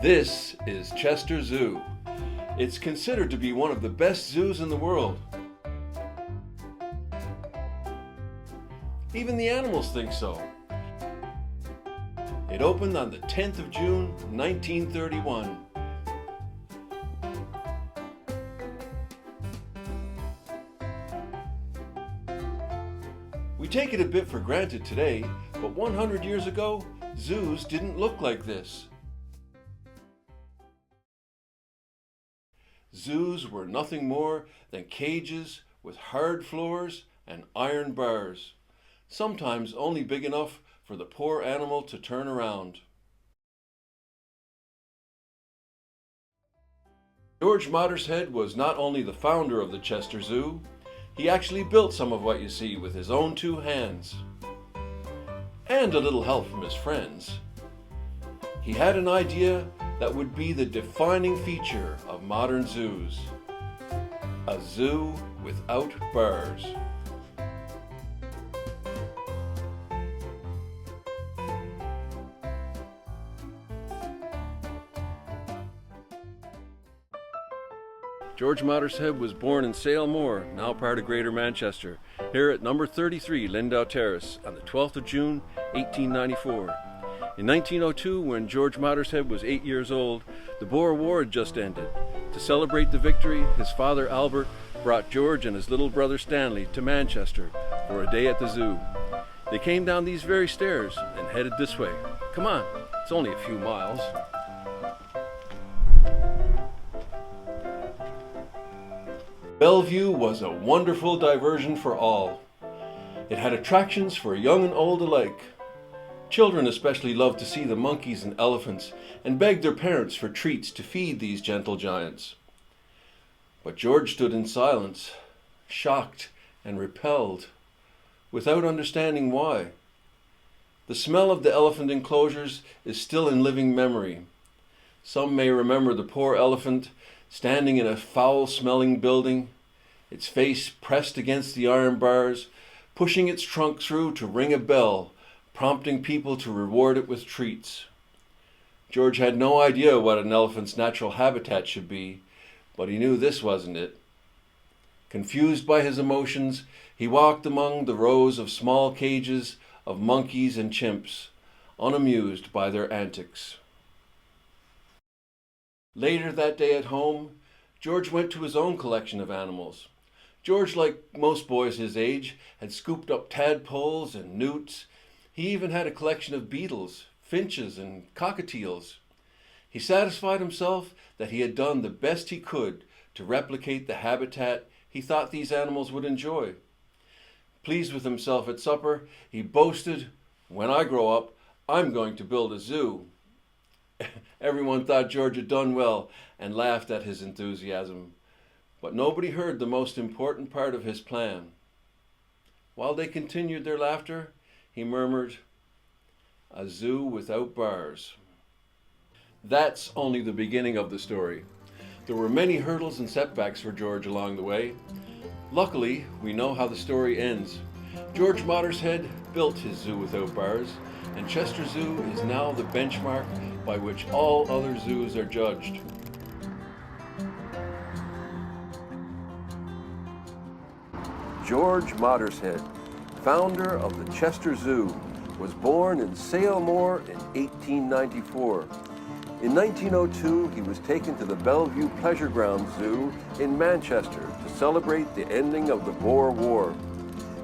This is Chester Zoo. It's considered to be one of the best zoos in the world. Even the animals think so. It opened on the 10th of June, 1931. We take it a bit for granted today, but 100 years ago, zoos didn't look like this. Zoos were nothing more than cages with hard floors and iron bars, sometimes only big enough for the poor animal to turn around. George Mottershead was not only the founder of the Chester Zoo, he actually built some of what you see with his own two hands. And a little help from his friends. He had an idea that would be the defining feature of modern zoos. A zoo without bars. George Mottershead was born in Sale Moor, now part of Greater Manchester, here at number 33 Lindau Terrace on the 12th of June, 1894. In 1902, when George Mottershead was 8 years old, the Boer War had just ended. To celebrate the victory, his father Albert brought George and his little brother Stanley to Manchester for a day at the zoo. They came down these very stairs and headed this way. Come on, it's only a few miles. Bellevue was a wonderful diversion for all. It had attractions for young and old alike. Children especially loved to see the monkeys and elephants and begged their parents for treats to feed these gentle giants. But George stood in silence, shocked and repelled, without understanding why. The smell of the elephant enclosures is still in living memory. Some may remember the poor elephant standing in a foul-smelling building, its face pressed against the iron bars, pushing its trunk through to ring a bell, prompting people to reward it with treats. George had no idea what an elephant's natural habitat should be, but he knew this wasn't it. Confused by his emotions, he walked among the rows of small cages of monkeys and chimps, unamused by their antics. Later that day at home, George went to his own collection of animals. George, like most boys his age, had scooped up tadpoles and newts. He even had a collection of beetles, finches, and cockatiels. He satisfied himself that he had done the best he could to replicate the habitat he thought these animals would enjoy. Pleased with himself at supper, he boasted, "When I grow up, I'm going to build a zoo." Everyone thought George had done well and laughed at his enthusiasm. But nobody heard the most important part of his plan. While they continued their laughter, he murmured, "A zoo without bars." That's only the beginning of the story. There were many hurdles and setbacks for George along the way. Luckily, we know how the story ends. George Mottershead built his zoo without bars, and Chester Zoo is now the benchmark by which all other zoos are judged. George Mottershead, founder of the Chester Zoo, was born in Sale Moor in 1894. In 1902, he was taken to the Bellevue Pleasure Ground Zoo in Manchester to celebrate the ending of the Boer War.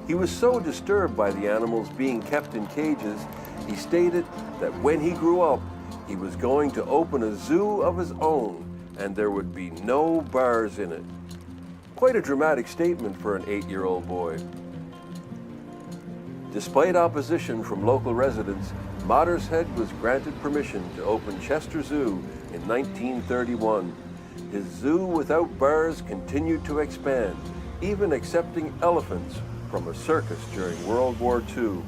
He was so disturbed by the animals being kept in cages, he stated that when he grew up, he was going to open a zoo of his own and there would be no bars in it. Quite a dramatic statement for an 8-year-old boy. Despite opposition from local residents, Mottershead was granted permission to open Chester Zoo in 1931. His zoo without bars continued to expand, even accepting elephants from a circus during World War II.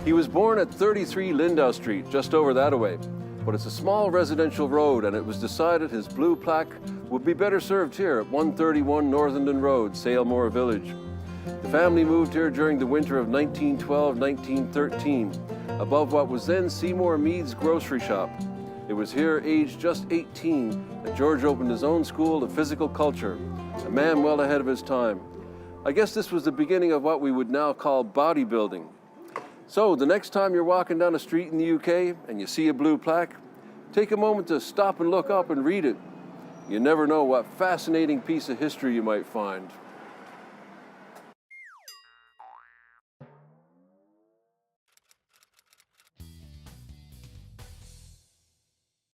He was born at 33 Lindau Street, just over that away, but it's a small residential road and it was decided his blue plaque would be better served here at 131 Northenden Road, Sale Moor Village. The family moved here during the winter of 1912-1913, above what was then Seymour Mead's grocery shop. It was here, aged just 18, that George opened his own school of physical culture, a man well ahead of his time. I guess this was the beginning of what we would now call bodybuilding. So the next time you're walking down a street in the UK and you see a blue plaque, take a moment to stop and look up and read it. You never know what fascinating piece of history you might find.